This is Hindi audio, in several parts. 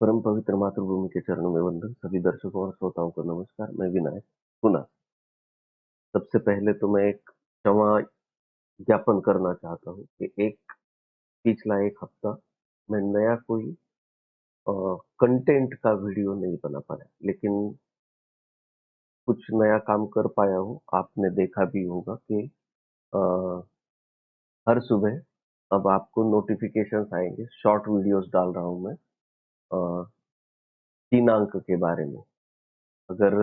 परम पवित्र मातृभूमि के चरणों में वंदन। सभी दर्शकों और श्रोताओं को नमस्कार। मैं विनायक पुनः। सबसे पहले तो मैं एक क्षमा ज्ञापन करना चाहता हूँ कि पिछला एक हफ्ता मैं नया कोई कंटेंट का वीडियो नहीं बना पाया, लेकिन कुछ नया काम कर पाया हूँ। आपने देखा भी होगा कि अ, हर सुबह अब आपको नोटिफिकेशंस आएंगे। शॉर्ट वीडियोस डाल रहा हूँ मैं 3 अंक के बारे में। अगर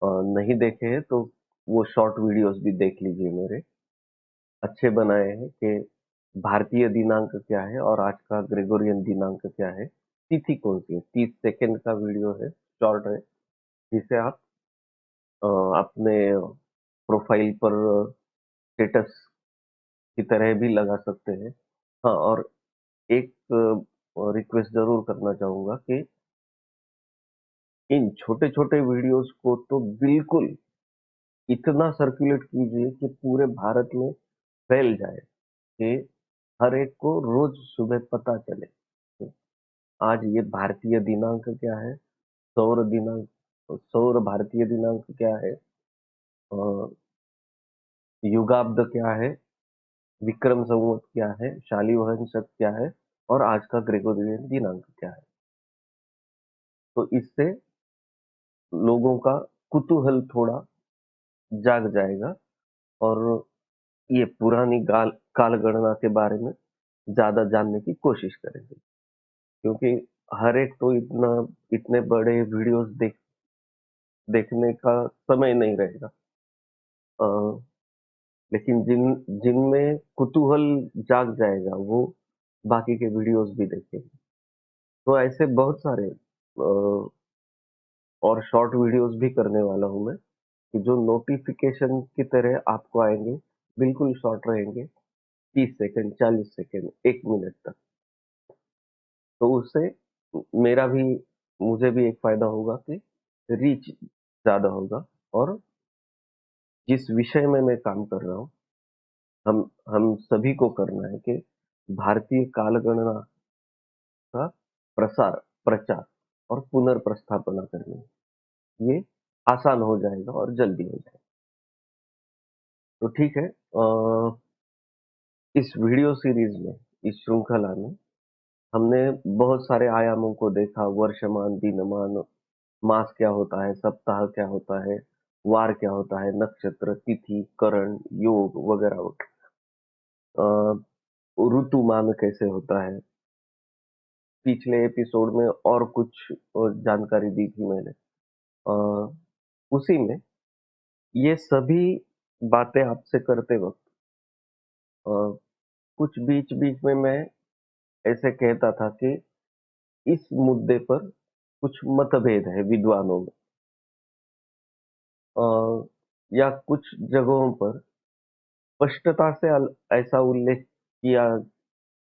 नहीं देखे हैं तो वो शॉर्ट वीडियोस भी देख लीजिए। मेरे अच्छे बनाए हैं कि भारतीय दिनांक क्या है और आज का ग्रेगोरियन दिनांक क्या है, तिथि कौन सी है। 30 सेकंड का वीडियो है, शॉर्ट है, जिसे आप अपने प्रोफाइल पर स्टेटस की तरह भी लगा सकते हैं। हाँ, और एक रिक्वेस्ट जरूर करना चाहूंगा कि इन छोटे छोटे वीडियोस को तो बिल्कुल इतना सर्कुलेट कीजिए कि पूरे भारत में फैल जाए, कि हर एक को रोज सुबह पता चले कि आज ये भारतीय दिनांक क्या है, सौर दिनांक, सौर भारतीय दिनांक क्या है, अ, युगाब्द क्या है, विक्रम संवत क्या है, शालिवाहन शक क्या है और आज का ग्रेगोरियन दिनांक क्या है। तो इससे लोगों का कुतूहल थोड़ा जाग जाएगा और ये पुरानी काल गणना के बारे में ज्यादा जानने की कोशिश करेंगे, क्योंकि हर एक तो इतने बड़े वीडियोस देखने का समय नहीं रहेगा। अ, लेकिन जिनमें कुतूहल जाग जाएगा वो बाकी के वीडियोस भी देखेंगे। तो ऐसे बहुत सारे और शॉर्ट वीडियोस भी करने वाला हूं मैं, कि जो नोटिफिकेशन की तरह आपको आएंगे, बिल्कुल शॉर्ट रहेंगे, 30 सेकंड, 40 सेकंड, 1 मिनट तक। तो उससे मेरा भी मुझे भी एक फायदा होगा कि रीच ज्यादा होगा। और जिस विषय में मैं काम कर रहा हूँ, हम सभी को करना है कि भारतीय कालगणना का प्रसार, प्रचार और पुनर्प्रस्थापना करनी है। ये आसान हो जाएगा और जल्दी हो जाएगा। तो ठीक है, इस वीडियो सीरीज में, इस श्रृंखला में हमने बहुत सारे आयामों को देखा। वर्षमान, दिनमान, मास क्या होता है, सप्ताह क्या होता है, वार क्या होता है, नक्षत्र, तिथि, करण, योग वगैरह। ऋतुमान कैसे होता है, पिछले एपिसोड में और कुछ जानकारी दी थी मैंने। अ, उसी में ये सभी बातें आपसे करते वक्त अ, कुछ बीच बीच में मैं ऐसे कहता था कि इस मुद्दे पर कुछ मतभेद है विद्वानों में, अ, या कुछ जगहों पर स्पष्टता से ऐसा उल्लेख किया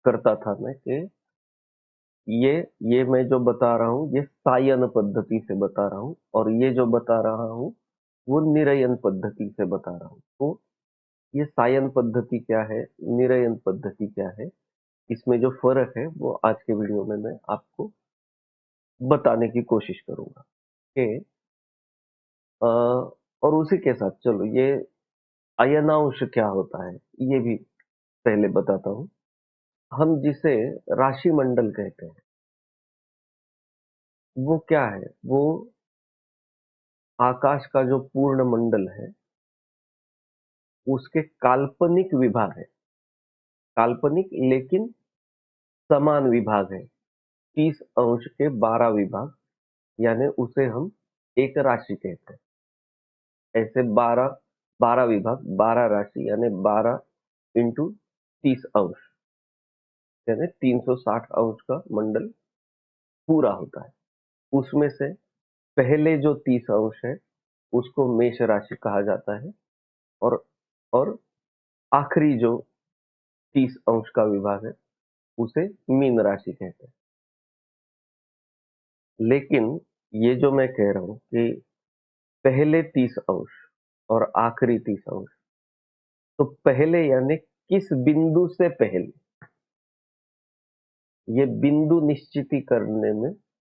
करता था मैं कि ये ये मैं जो बता रहा हूँ ये सायन पद्धति से बता रहा हूँ, और ये जो बता रहा हूँ वो निरयन पद्धति से बता रहा हूँ। तो ये सायन पद्धति क्या है, निरयन पद्धति क्या है, इसमें जो फर्क है वो आज के वीडियो में मैं आपको बताने की कोशिश करूंगा कि और उसी के साथ चलो ये अयनांश क्या होता है ये भी पहले बताता हूँ। हम जिसे राशि मंडल कहते हैं वो क्या है, वो आकाश का जो पूर्ण मंडल है उसके काल्पनिक विभाग है। काल्पनिक लेकिन समान विभाग है। 30 अंश के 12 विभाग, यानी उसे हम एक राशि कहते हैं। ऐसे 12 12 विभाग, 12 राशि, यानी 12 इंटू 30 अंश, यानी 360 अंश का मंडल पूरा होता है। उसमें से पहले जो 30 अंश है उसको मेष राशि कहा जाता है, और और आखिरी जो 30 अंश का विभाग है उसे मीन राशि कहते हैं। लेकिन ये जो मैं कह रहा हूं कि पहले 30 अंश और आखिरी 30 अंश, तो पहले यानी किस बिंदु से पहले, ये बिंदु निश्चित करने में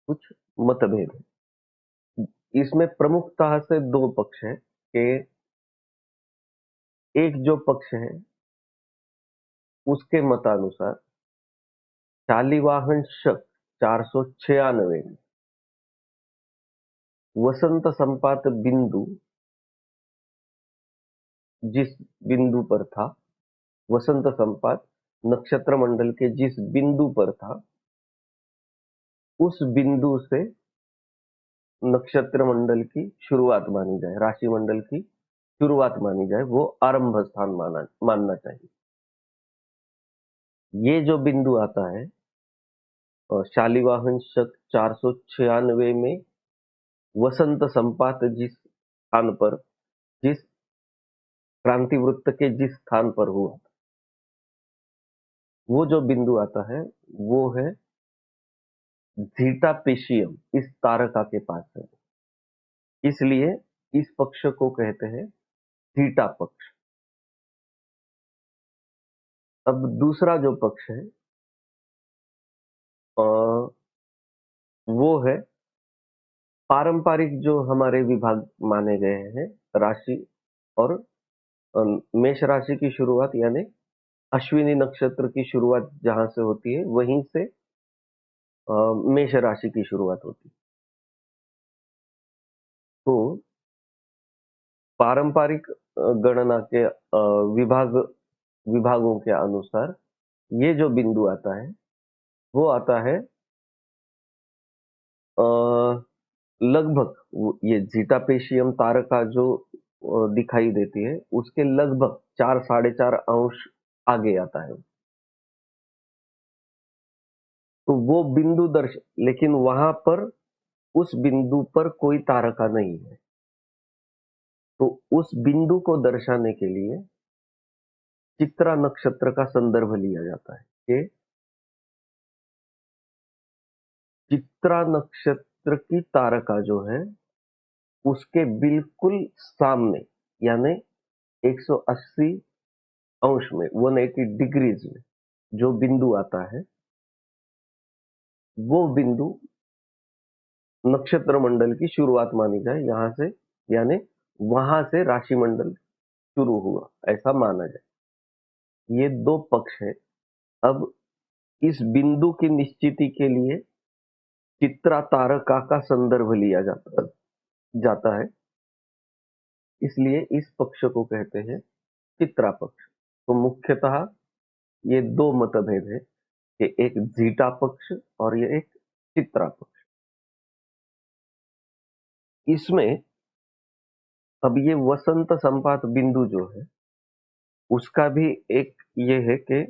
कुछ मतभेद है। इसमें प्रमुखतः से दो पक्ष है कि एक जो पक्ष है उसके मतानुसार शालिवाहन शक 496 में वसंत संपात बिंदु जिस बिंदु पर था, वसंत संपात नक्षत्र मंडल के जिस बिंदु पर था, उस बिंदु से नक्षत्र मंडल की शुरुआत मानी जाए, राशि मंडल की शुरुआत मानी जाए, वो आरंभ स्थान मानना चाहिए। ये जो बिंदु आता है शालिवाहन शक 496 में वसंत संपात जिस स्थान पर, जिस क्रांति वृत्त के जिस स्थान पर हुआ, वो जो बिंदु आता है वो है जीटा पेशियम, इस तारका के पास है। इसलिए इस पक्ष को कहते हैं थीटा पक्ष। अब दूसरा जो पक्ष है वो है पारंपरिक जो हमारे विभाग माने गए हैं, राशि और मेष राशि की शुरुआत यानी अश्विनी नक्षत्र की शुरुआत जहां से होती है वहीं से मेष राशि की शुरुआत होती है। तो पारंपरिक गणना के विभागों के अनुसार ये जो बिंदु आता है वो आता है लगभग ये जीटा पेशियम तारका जो दिखाई देती है उसके लगभग 4 साढ़े 4 अंश आगे आता है। तो वो बिंदु लेकिन वहां पर उस बिंदु पर कोई तारका नहीं है। तो उस बिंदु को दर्शाने के लिए चित्रा नक्षत्र का संदर्भ लिया जाता है कि चित्रा नक्षत्र की तारका जो है उसके बिल्कुल सामने यानी 180 अंश में 180 डिग्रीज में जो बिंदु आता है वो बिंदु नक्षत्र मंडल की शुरुआत मानी जाए, यहां से यानी वहां से राशि मंडल शुरू हुआ ऐसा माना जाए। ये दो पक्ष है। अब इस बिंदु की निश्चिति के लिए चित्रा तारका का संदर्भ लिया जाता है, इसलिए इस पक्ष को कहते हैं चित्रा पक्ष। तो मुख्यतः ये दो मतभेद है कि एक जीटा पक्ष और ये एक चित्रा पक्ष। इसमें अब ये वसंत संपात बिंदु जो है उसका भी एक ये है कि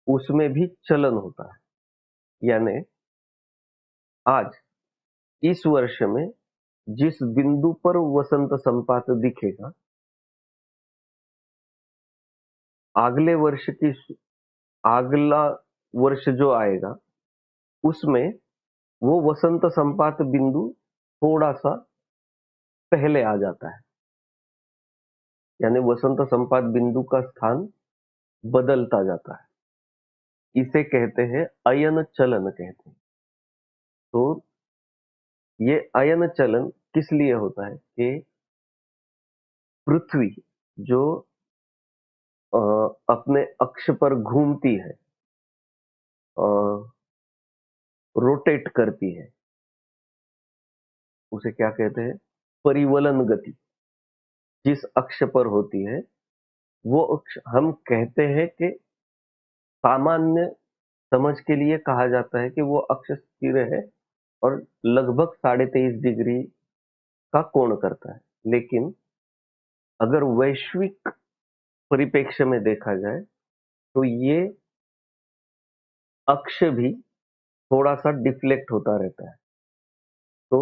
उसमें भी चलन होता है। यानी आज इस वर्ष में जिस बिंदु पर वसंत संपात दिखेगा, अगले वर्ष की अगला वर्ष जो आएगा उसमें वो वसंत संपात बिंदु थोड़ा सा पहले आ जाता है, यानी वसंत संपात बिंदु का स्थान बदलता जाता है। इसे कहते हैं अयन चलन कहते हैं। तो ये अयन चलन किस लिए होता है कि पृथ्वी जो अपने अक्ष पर घूमती है, रोटेट करती है, उसे क्या कहते हैं, परिवलन गति जिस अक्ष पर होती है वो अक्ष हम कहते हैं कि सामान्य समझ के लिए कहा जाता है कि वो अक्ष स्थिर है और लगभग 23.5 डिग्री का कोण करता है। लेकिन अगर वैश्विक परिप्रेक्ष्य में देखा जाए तो ये अक्ष भी थोड़ा सा डिफ्लेक्ट होता रहता है। तो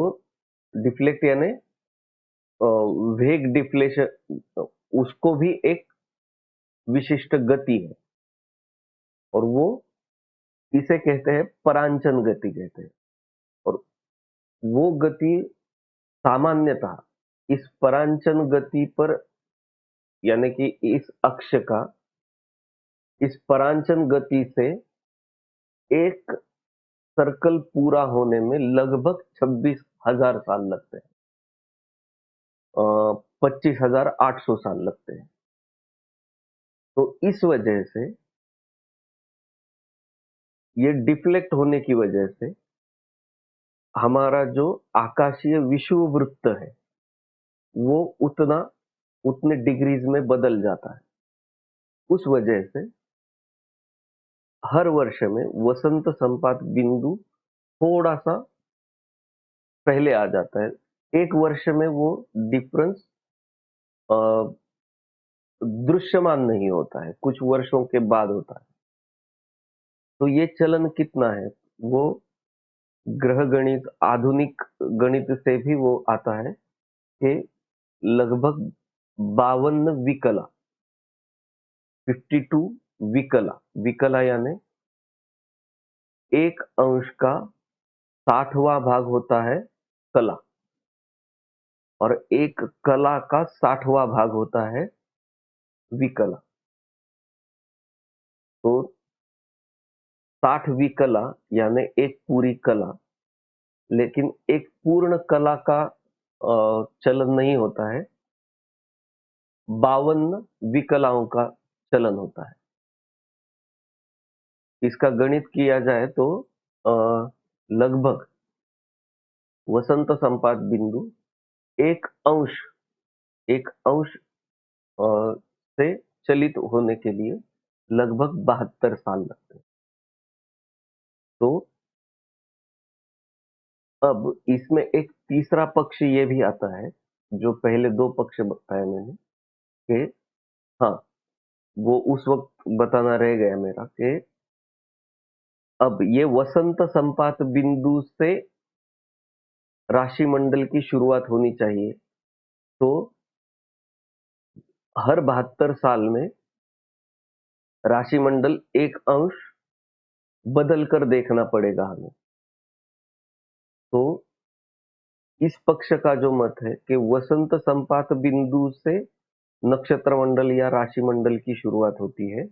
डिफ्लेक्ट यानी वेग डिफ्लेशन, उसको भी एक विशिष्ट गति है और वो इसे कहते हैं परांचन गति कहते हैं। और वो गति सामान्यतः इस परांचन गति पर यानी कि इस अक्ष का इस परांचन गति से एक सर्कल पूरा होने में लगभग 26,000 साल लगते हैं। 25,800 साल लगते हैं। तो इस वजह से ये डिफ्लेक्ट होने की वजह से हमारा जो आकाशीय विषुववृत्त है वो उतने डिग्रीज में बदल जाता है। उस वजह से हर वर्ष में वसंत संपात बिंदु थोड़ा सा पहले आ जाता है। एक वर्ष में वो डिफरेंस दृश्यमान नहीं होता है, कुछ वर्षों के बाद होता है। तो ये चलन कितना है, वो ग्रह गणित, आधुनिक गणित से भी वो आता है कि लगभग 52 विकला, 52 विकला। विकला यानी एक अंश का 60वां भाग होता है कला, और एक कला का 60वां भाग होता है विकला। तो 60 विकला यानी एक पूरी कला, लेकिन एक पूर्ण कला का चलन नहीं होता है, 52 विकलाओं का चलन होता है। इसका गणित किया जाए तो लगभग वसंत संपात बिंदु एक अंश एक अंश से चलित होने के लिए लगभग 72 साल लगते हैं। तो अब इसमें एक तीसरा पक्ष ये भी आता है, जो पहले 2 पक्ष बताए मैंने कि हाँ, वो उस वक्त बताना रह गया मेरा कि अब ये वसंत संपात बिंदु से राशि मंडल की शुरुआत होनी चाहिए। तो हर 72 साल में राशि मंडल एक अंश बदल कर देखना पड़ेगा हमें। तो इस पक्ष का जो मत है कि वसंत संपात बिंदु से नक्षत्र मंडल या राशि मंडल की शुरुआत होती है,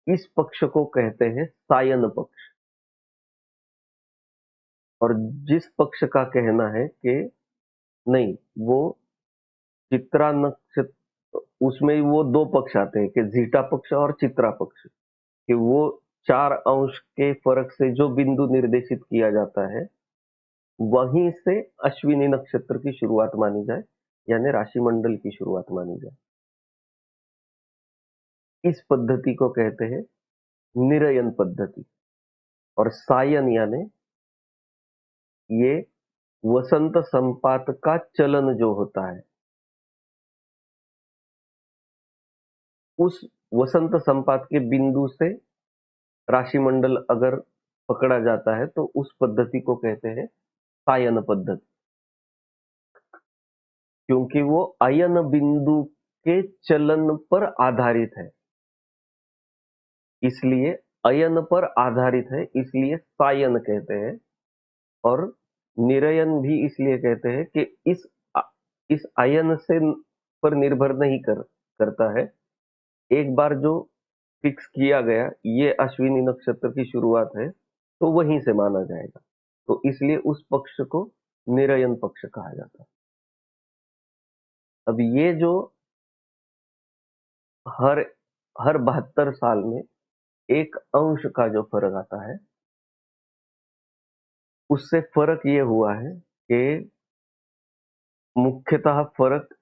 इस पक्ष को कहते हैं सायन पक्ष। और जिस पक्ष का कहना है कि नहीं, वो चित्रा नक्षत्र, उसमें वो 2 पक्ष आते हैं कि जीटा पक्ष और चित्रा पक्ष, कि वो 4 अंश के फर्क से जो बिंदु निर्देशित किया जाता है, वहीं से अश्विनी नक्षत्र की शुरुआत मानी जाए, यानी राशि मंडल की शुरुआत मानी जाए। इस पद्धति को कहते हैं निरयन पद्धति। और सायन यानी ये वसंत संपात का चलन जो होता है, उस वसंत संपात के बिंदु से राशि मंडल अगर पकड़ा जाता है तो उस पद्धति को कहते हैं सायन पद्धति, क्योंकि वो अयन बिंदु के चलन पर आधारित है। इसलिए अयन पर आधारित है, इसलिए सायन कहते हैं। और निरयन भी इसलिए कहते हैं कि इस अयन से पर निर्भर नहीं करता है। एक बार जो फिक्स किया गया, ये अश्विनी नक्षत्र की शुरुआत है, तो वहीं से माना जाएगा। तो इसलिए उस पक्ष को निरयन पक्ष कहा जाता है। अब ये जो हर हर 72 साल में एक अंश का जो फर्क आता है, उससे फर्क ये हुआ है कि मुख्यतः फर्क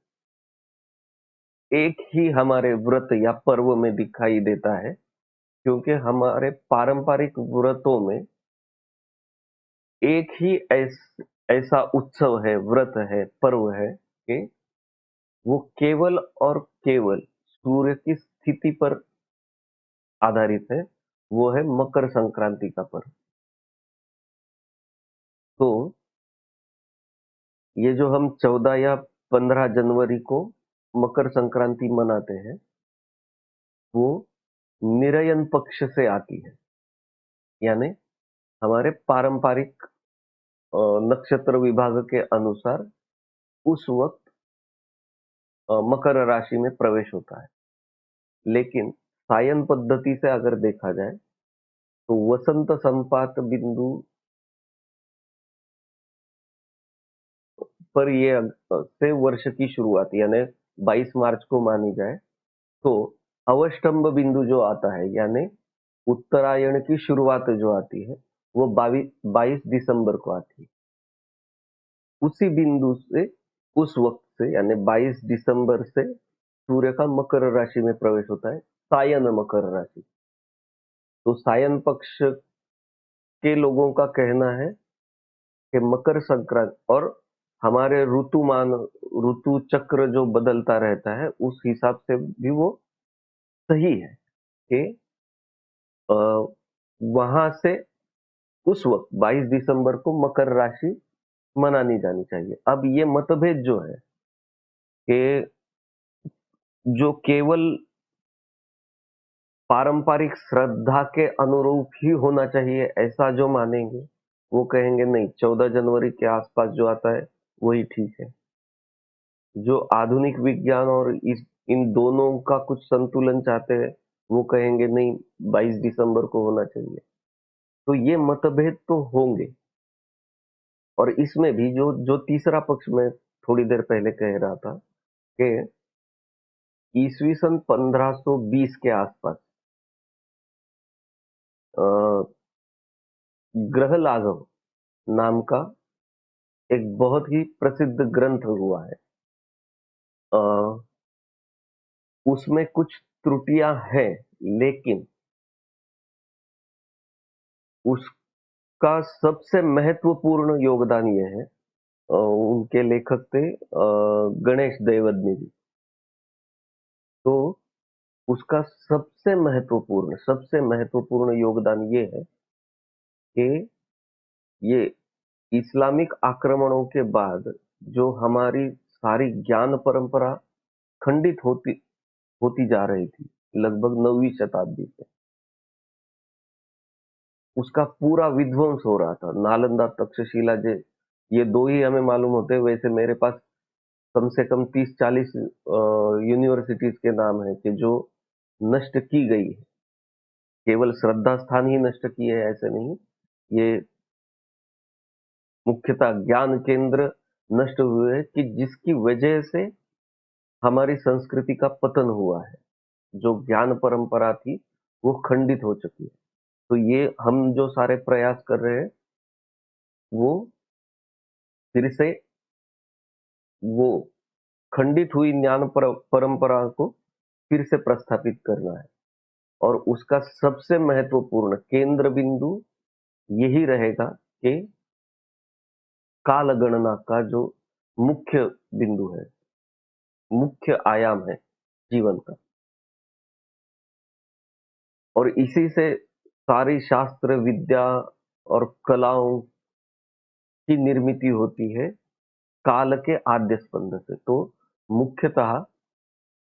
एक ही हमारे व्रत या पर्व में दिखाई देता है, क्योंकि हमारे पारंपरिक व्रतों में एक ही ऐसा उत्सव है, व्रत है, पर्व है कि वो केवल और केवल सूर्य की स्थिति पर आधारित है। वो है मकर संक्रांति का पर्व। तो ये जो हम 14 या 15 जनवरी को मकर संक्रांति मनाते हैं, वो निरयन पक्ष से आती है। यानी हमारे पारंपरिक नक्षत्र विभाग के अनुसार उस वक्त मकर राशि में प्रवेश होता है। लेकिन सायन पद्धति से अगर देखा जाए तो वसंत संपात बिंदु पर ये से वर्ष की शुरुआत यानी 22 मार्च को मानी जाए तो अवष्टम्भ बिंदु जो आता है यानी उत्तरायण की शुरुआत जो आती है वो 22 दिसंबर को आती है। उसी बिंदु से उस वक्त से यानी 22 दिसंबर से सूर्य का मकर राशि में प्रवेश होता है, सायन मकर राशि। तो सायन पक्ष के लोगों का कहना है कि मकर संक्रांति और हमारे ऋतु चक्र जो बदलता रहता है उस हिसाब से भी वो सही है कि वहां से उस वक्त 22 दिसंबर को मकर राशि मनानी जानी चाहिए। अब ये मतभेद जो है कि जो केवल पारंपरिक श्रद्धा के अनुरूप ही होना चाहिए ऐसा जो मानेंगे वो कहेंगे नहीं 14 जनवरी के आसपास जो आता है वही ठीक है। जो आधुनिक विज्ञान और इस इन दोनों का कुछ संतुलन चाहते हैं वो कहेंगे नहीं 22 दिसंबर को होना चाहिए। तो ये मतभेद तो होंगे और इसमें भी जो जो तीसरा पक्ष में थोड़ी देर पहले कह रहा था कि ईस्वी सन 1520 के आसपास अ, ग्रह लाघव नाम का एक बहुत ही प्रसिद्ध ग्रंथ हुआ है। अ, उसमें कुछ त्रुटियां हैं लेकिन उसका सबसे महत्वपूर्ण योगदान ये है उनके लेखक थे गणेश दैवज्ञ जी। तो उसका सबसे महत्वपूर्ण योगदान ये है कि ये इस्लामिक आक्रमणों के बाद जो हमारी सारी ज्ञान परंपरा खंडित होती होती जा रही थी लगभग 9वीं शताब्दी से उसका पूरा विध्वंस हो रहा था। नालंदा तक्षशिला जे ये दो ही हमें मालूम होते हैं। वैसे मेरे पास कम से कम 30-40 यूनिवर्सिटीज के नाम है कि जो नष्ट की गई है। केवल श्रद्धा स्थान ही नष्ट किए हैं ऐसे नहीं, ये मुख्यतः ज्ञान केंद्र नष्ट हुए हैं कि जिसकी वजह से हमारी संस्कृति का पतन हुआ है। जो ज्ञान परंपरा थी वो खंडित हो चुकी है। तो ये हम जो सारे प्रयास कर रहे हैं वो फिर से वो खंडित हुई परंपरा को फिर से प्रस्थापित करना है और उसका सबसे महत्वपूर्ण केंद्र बिंदु यही रहेगा कि काल गणना का जो मुख्य बिंदु है, मुख्य आयाम है जीवन का और इसी से सारी शास्त्र विद्या और कलाओं की निर्मिति होती है काल के आद्य स्पंद से। तो मुख्यतः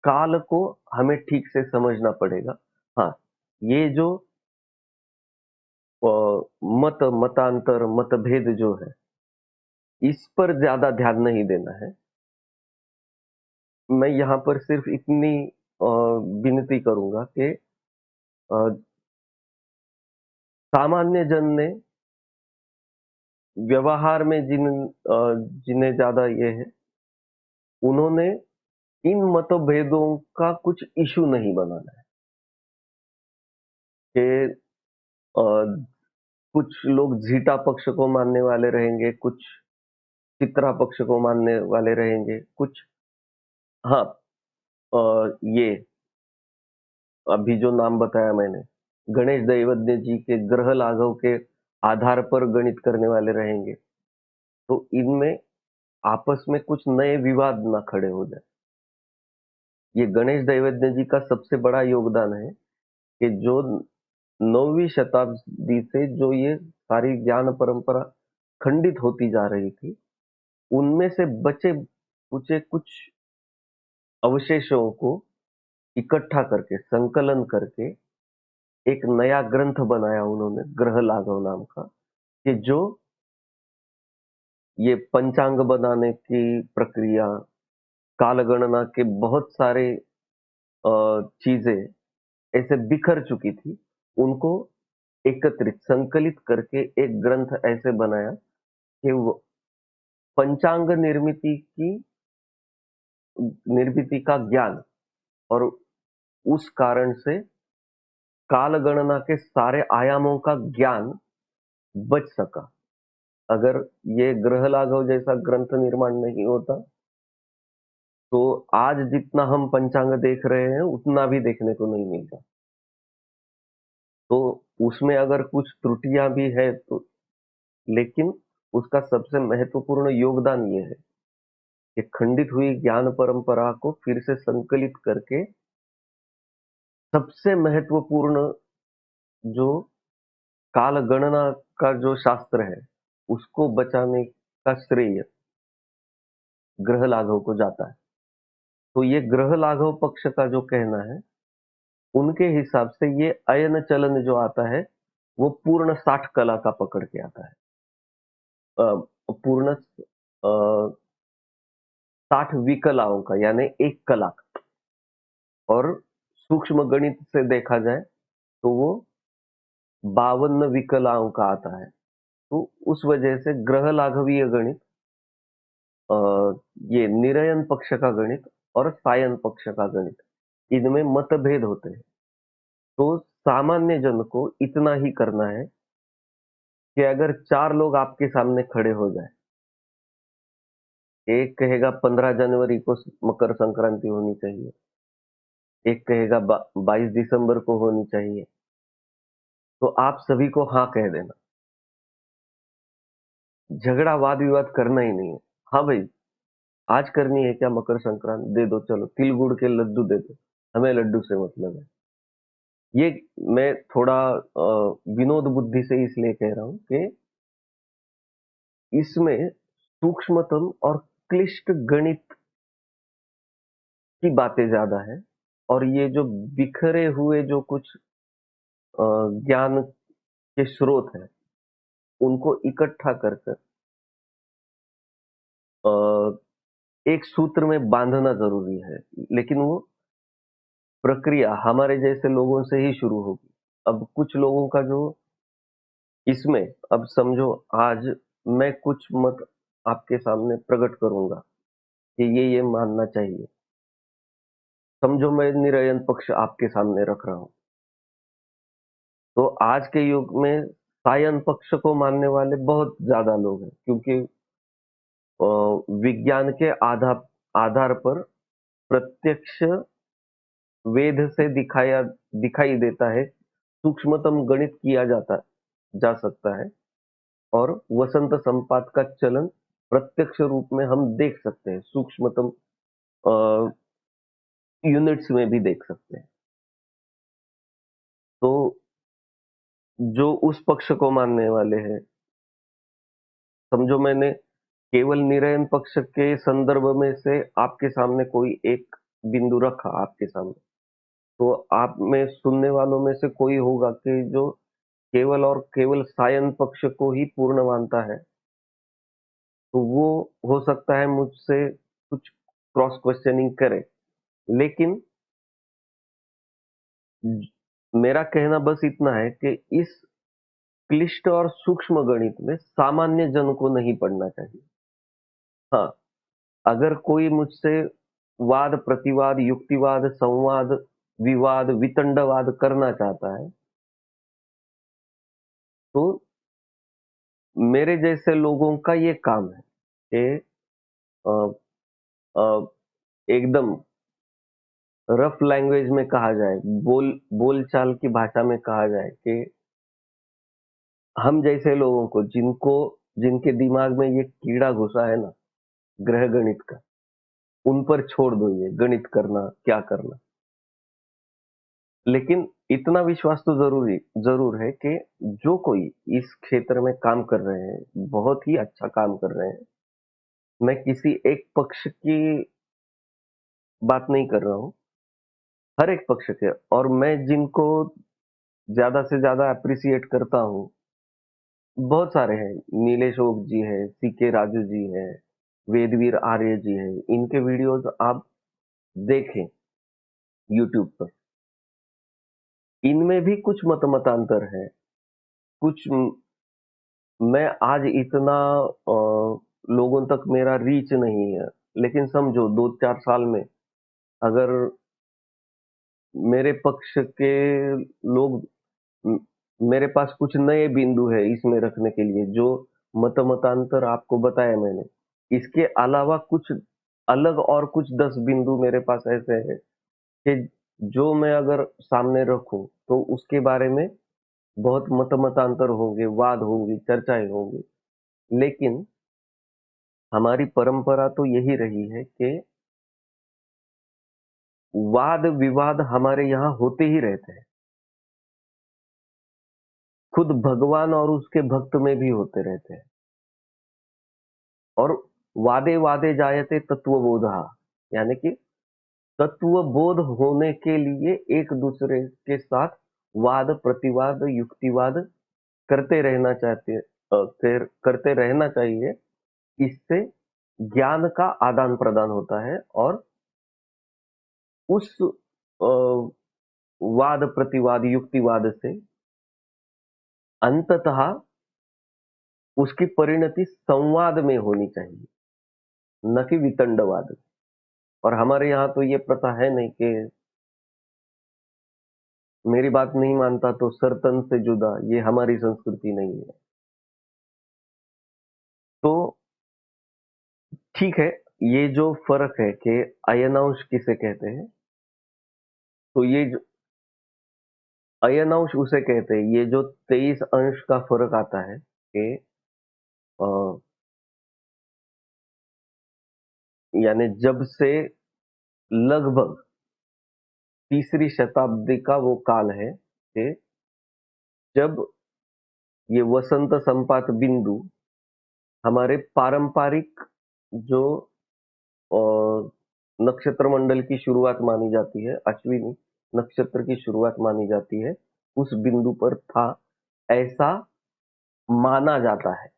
काल को हमें ठीक से समझना पड़ेगा। हाँ, ये जो मतांतर मतभेद जो है इस पर ज्यादा ध्यान नहीं देना है। मैं यहाँ पर सिर्फ इतनी विनती करूंगा कि सामान्य जन ने व्यवहार में जिन्हें ज्यादा ये है उन्होंने इन मतभेदों का कुछ इशू नहीं बनाना है कि कुछ लोग झीटा पक्ष को मानने वाले रहेंगे, कुछ चित्रा पक्ष को मानने वाले रहेंगे, कुछ हाँ ये अभी जो नाम बताया मैंने गणेश दैवज्ञ जी के ग्रह लाघव के आधार पर गणित करने वाले रहेंगे। तो इनमें आपस में कुछ नए विवाद ना खड़े हो जाए। ये गणेश दैवज्ञ जी का सबसे बड़ा योगदान है कि जो 9वीं शताब्दी से जो ये सारी ज्ञान परंपरा खंडित होती जा रही थी उनमें से बचे कुचे कुछ अवशेषों को इकट्ठा करके संकलन करके एक नया ग्रंथ बनाया उन्होंने ग्रह लाघव नाम का कि जो ये पंचांग बनाने की प्रक्रिया काल गणना के बहुत सारे चीजें ऐसे बिखर चुकी थी उनको एकत्रित संकलित करके एक ग्रंथ ऐसे बनाया कि वो पंचांग निर्मिति का ज्ञान और उस कारण से काल गणना के सारे आयामों का ज्ञान बच सका। अगर ये ग्रह लाघव जैसा ग्रंथ निर्माण नहीं होता तो आज जितना हम पंचांग देख रहे हैं उतना भी देखने को नहीं मिलता। तो उसमें अगर कुछ त्रुटियां भी है तो, लेकिन उसका सबसे महत्वपूर्ण योगदान ये है कि खंडित हुई ज्ञान परंपरा को फिर से संकलित करके सबसे महत्वपूर्ण जो काल गणना का जो शास्त्र है उसको बचाने का श्रेय ग्रह लाघव को जाता है। तो ये ग्रह लाघव पक्ष का जो कहना है उनके हिसाब से ये अयन चलन जो आता है वो पूर्ण 60 कला का पकड़ के आता है। पूर्ण 60 विकलाओं का यानी एक कला। और सूक्ष्म गणित से देखा जाए तो वो 52 विकलाओं का आता है। तो उस वजह से ग्रह लाघवीय गणित, अ, ये निरयन पक्ष का गणित और सायन पक्ष का गणित, इनमें मतभेद होते हैं। तो सामान्य जन को इतना ही करना है कि अगर 4 लोग आपके सामने खड़े हो जाए, एक कहेगा 15 जनवरी को मकर संक्रांति होनी चाहिए, एक कहेगा 22 दिसंबर को होनी चाहिए, तो आप सभी को हाँ कह देना। झगड़ा वाद विवाद करना ही नहीं है। हाँ भाई, आज करनी है क्या मकर संक्रांति? दे दो, चलो तिल गुड़ के लड्डू दे दो, हमें लड्डू से मतलब है। ये मैं थोड़ा विनोद बुद्धि से इसलिए कह रहा हूं कि इसमें सूक्ष्मतम और क्लिष्ट गणित की बातें ज्यादा है और ये जो बिखरे हुए जो कुछ ज्ञान के स्रोत हैं उनको इकट्ठा कर कर एक सूत्र में बांधना जरूरी है। लेकिन वो प्रक्रिया हमारे जैसे लोगों से ही शुरू होगी। अब कुछ लोगों का जो इसमें, अब समझो आज मैं कुछ मत आपके सामने प्रकट करूंगा कि ये मानना चाहिए। समझो मैं निरयन पक्ष आपके सामने रख रहा हूं, तो आज के युग में सायन पक्ष को मानने वाले बहुत ज्यादा लोग हैं, क्योंकि विज्ञान के आधार पर प्रत्यक्ष वेद से दिखाई देता है, सूक्ष्मतम गणित किया जा सकता है और वसंत संपात का चलन प्रत्यक्ष रूप में हम देख सकते हैं, सूक्ष्मतम यूनिट्स में भी देख सकते हैं। तो जो उस पक्ष को मानने वाले हैं, समझो मैंने केवल निरयन पक्ष के संदर्भ में से आपके सामने कोई एक बिंदु रखा आपके सामने, तो आप में सुनने वालों में से कोई होगा कि जो केवल और केवल सायन पक्ष को ही पूर्ण मानता है, तो वो हो सकता है मुझसे कुछ क्रॉस क्वेश्चनिंग करे। लेकिन मेरा कहना बस इतना है कि इस क्लिष्ट और सूक्ष्म गणित में सामान्य जन को नहीं पढ़ना चाहिए। हाँ, अगर कोई मुझसे वाद प्रतिवाद युक्तिवाद संवाद विवाद वितंडवाद करना चाहता है तो मेरे जैसे लोगों का ये काम है कि अ, अ, एकदम रफ लैंग्वेज में कहा जाए, बोलचाल की भाषा में कहा जाए कि हम जैसे लोगों को जिनके दिमाग में ये कीड़ा घुसा है ना ग्रह गणित का, उन पर छोड़ दो ये गणित करना क्या करना। लेकिन इतना विश्वास तो जरूर है कि जो कोई इस क्षेत्र में काम कर रहे हैं, बहुत ही अच्छा काम कर रहे हैं। मैं किसी एक पक्ष की बात नहीं कर रहा हूँ, हर एक पक्ष के। और मैं जिनको ज्यादा से ज्यादा अप्रिसिएट करता हूँ, बहुत सारे हैं। नीलेश ओक जी है, सीके राजू जी है, वेदवीर आर्य जी है। इनके वीडियोस आप देखें यूट्यूब पर, इनमें भी कुछ मतांतर है। कुछ मैं आज इतना लोगों तक मेरा रीच नहीं है, लेकिन समझो 2-4 साल में अगर मेरे पक्ष के लोग म मेरे पास कुछ नए बिंदु है इसमें रखने के लिए, जो मतांतर आपको बताया मैंने। इसके अलावा कुछ अलग और कुछ 10 बिंदु मेरे पास ऐसे हैं कि जो मैं अगर सामने रखूँ, तो उसके बारे में बहुत मतांतर होंगे, वाद होंगी, चर्चाएँ होंगी। लेकिन हमारी परंपरा तो यही रही है कि वाद-विवाद हमारे यहाँ होते ही रहते हैं। खुद भगवान और उसके भक्त में भी होते रहते हैं। और वादे वादे जायते तत्वबोधा, यानी कि तत्वबोध होने के लिए एक दूसरे के साथ वाद प्रतिवाद युक्तिवाद करते रहना करते रहना चाहिए। इससे ज्ञान का आदान प्रदान होता है और उस वाद प्रतिवाद युक्तिवाद से अंततः उसकी परिणति संवाद में होनी चाहिए, न कि वितंडवाद। और हमारे यहाँ तो ये प्रथा है नहीं कि मेरी बात नहीं मानता तो सर तन से जुदा, ये हमारी संस्कृति नहीं है। तो ठीक है, ये जो फ़र्क है कि अयनांश किसे कहते हैं, तो ये जो अयनांश उसे कहते हैं, ये जो 23 अंश का फ़र्क आता है कि अ, यानी जब से लगभग तीसरी शताब्दी का वो काल है कि जब ये वसंत संपात बिंदु हमारे पारंपरिक जो अ, नक्षत्र मंडल की शुरुआत मानी जाती है, अश्विनी नक्षत्र की शुरुआत मानी जाती है, उस बिंदु पर था, ऐसा माना जाता है।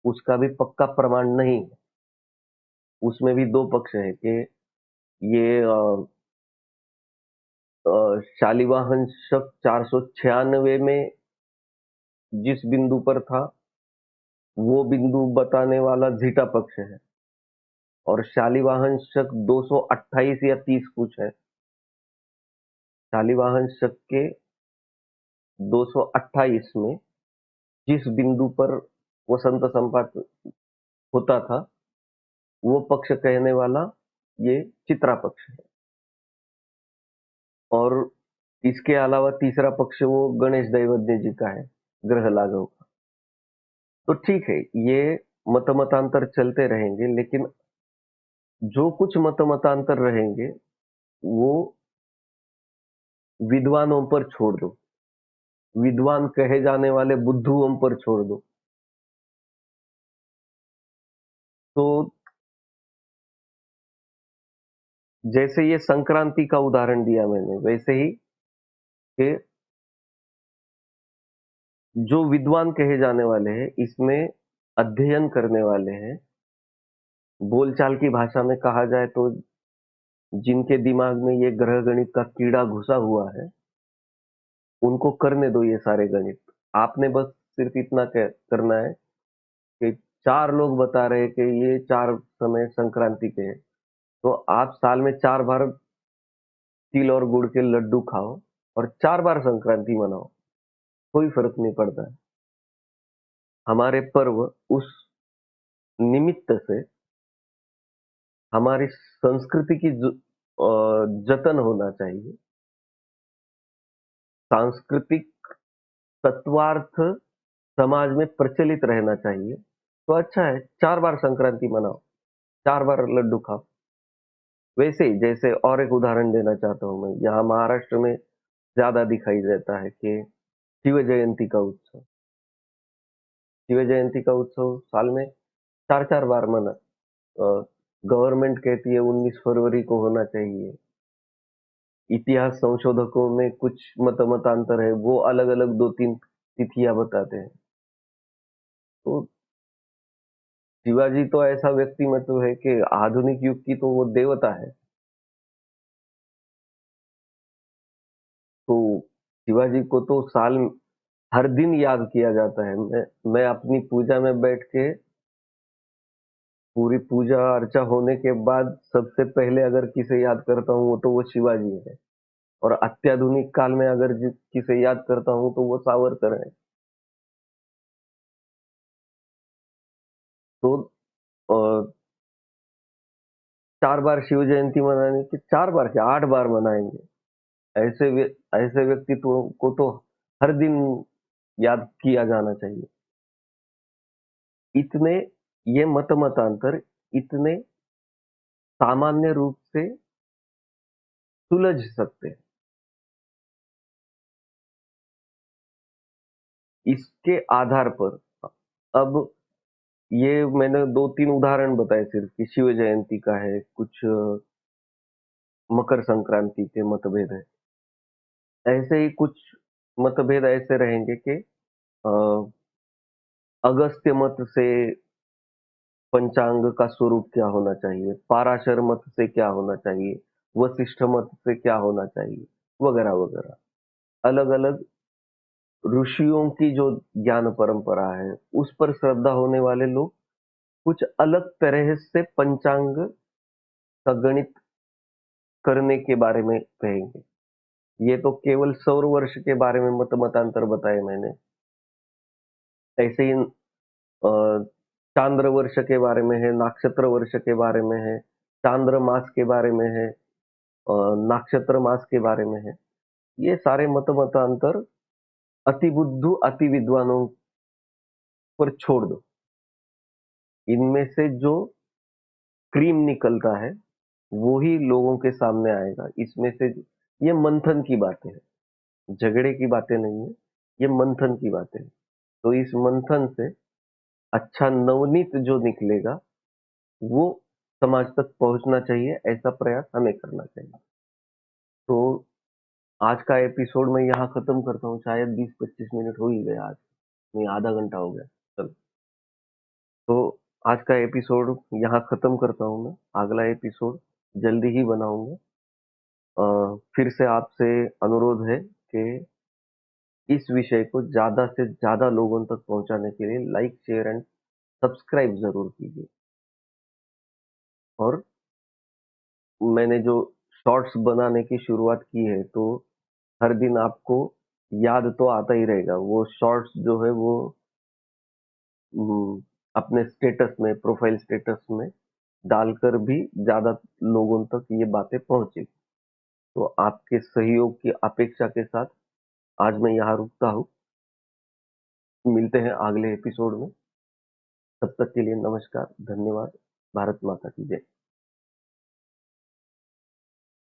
उसका भी पक्का प्रमाण नहीं है। उसमें भी 2 पक्ष है कि ये शालिवाहन शक 496 में जिस बिंदु पर था, वो बिंदु बताने वाला झीटा पक्ष है और शालिवाहन शक 228 या 30 कुछ है। शालिवाहन शक के 228 में जिस बिंदु पर वसंत संपात होता था, वो पक्ष कहने वाला ये चित्रा पक्ष है। और इसके अलावा तीसरा पक्ष वो गणेश दैवज्ञ जी का है, ग्रह लाघव का। तो ठीक है, ये मतांतर चलते रहेंगे, लेकिन जो कुछ मतांतर रहेंगे, वो विद्वानों पर छोड़ दो। विद्वान कहे जाने वाले बुद्धुओं पर छोड़ दो। तो जैसे ये संक्रांति का उदाहरण दिया मैंने, वैसे ही कि जो विद्वान कहे जाने वाले हैं, इसमें अध्ययन करने वाले हैं, बोलचाल की भाषा में कहा जाए तो जिनके दिमाग में ये ग्रह गणित का कीड़ा घुसा हुआ है, उनको करने दो ये सारे गणित। आपने बस सिर्फ इतना करना है कि 4 लोग बता रहे हैं कि ये 4 समय संक्रांति के हैं, तो आप साल में 4 बार तिल और गुड़ के लड्डू खाओ और 4 बार संक्रांति मनाओ, कोई फर्क नहीं पड़ता है। हमारे पर्व उस निमित्त से हमारी संस्कृति की जतन होना चाहिए। सांस्कृतिक तत्वार्थ समाज में प्रचलित रहना चाहिए। तो अच्छा है, 4 बार संक्रांति मनाओ, 4 बार लड्डू खाओ। वैसे ही जैसे और एक उदाहरण देना चाहता हूँ मैं, यहाँ महाराष्ट्र में ज़्यादा दिखाई देता है कि शिव जयंती का उत्सव। शिव जयंती का उत्सव साल में 4-4 बार गवर्नमेंट कहती है 19 फरवरी को होना चाहिए। इतिहास संशोधकों में कुछ मतांतर है, वो अलग-अलग 2-3 तिथियाँ बताते हैं। तो शिवाजी तो ऐसा व्यक्तिमत्व है कि आधुनिक युग की तो वो देवता है। तो शिवाजी को तो हर दिन याद किया जाता है। मैं अपनी पूजा में बैठ के पूरी पूजा अर्चा होने के बाद सबसे पहले अगर किसे याद करता हूँ वो तो वो शिवाजी है, और अत्याधुनिक काल में अगर किसे याद करता हूँ तो वो सावरकर है। तो अ, 4 बार शिव जयंती मनाने की, 4 बार क्या 8 बार मनाएंगे। ऐसे ऐसे व्यक्तित्व को तो हर दिन याद किया जाना चाहिए। इतने ये मतांतर इतने सामान्य रूप से सुलझ सकते हैं। इसके आधार पर अब ये मैंने 2-3 उदाहरण बताए सिर्फ कि शिव जयंती का है, कुछ मकर संक्रांति के मतभेद है। ऐसे ही कुछ मतभेद ऐसे रहेंगे कि अ, अगस्त्य मत से पंचांग का स्वरूप क्या होना चाहिए, पाराशर मत से क्या होना चाहिए, वशिष्ठ मत से क्या होना चाहिए, वगैरह वगैरह। अलग अलग ऋषियों की जो ज्ञान परंपरा है उस पर श्रद्धा होने वाले लोग कुछ अलग तरह से पंचांग का गणित करने के बारे में कहेंगे। ये तो केवल सौर वर्ष के बारे में मतांतर बताए मैंने। ऐसे ही चांद्र वर्ष के बारे में है, नक्षत्र वर्ष के बारे में है, चांद्र मास के बारे में है, नक्षत्र मास के बारे में है। ये सारे मतांतर अति बुद्धू अति विद्वानों पर छोड़ दो। इनमें से जो क्रीम निकलता है वो ही लोगों के सामने आएगा। इसमें से ये मंथन की बातें हैं, झगड़े की बातें नहीं है, ये मंथन की बातें हैं। तो इस मंथन से अच्छा नवनीत जो निकलेगा वो समाज तक पहुंचना चाहिए, ऐसा प्रयास हमें करना चाहिए। तो आज का एपिसोड मैं यहाँ खत्म करता हूँ। शायद 20-25 मिनट हो ही गया आज, नहीं आधा घंटा हो गया। चलो, तो आज का एपिसोड यहाँ खत्म करता हूँ मैं। अगला एपिसोड जल्दी ही बनाऊंगा। फिर से आपसे अनुरोध है कि इस विषय को ज़्यादा से ज़्यादा लोगों तक पहुँचाने के लिए लाइक, शेयर एंड सब्सक्राइब ज़रूर कीजिए। और मैंने जो शॉर्ट्स बनाने की शुरुआत की है, तो हर दिन आपको याद तो आता ही रहेगा। वो शॉर्ट्स जो है वो अपने स्टेटस में, प्रोफाइल स्टेटस में डालकर भी ज़्यादा लोगों तक ये बातें पहुँचेगी। तो आपके सहयोग की अपेक्षा के साथ आज मैं यहाँ रुकता हूँ। मिलते हैं अगले एपिसोड में। तब तक के लिए नमस्कार, धन्यवाद। भारत माता की जय।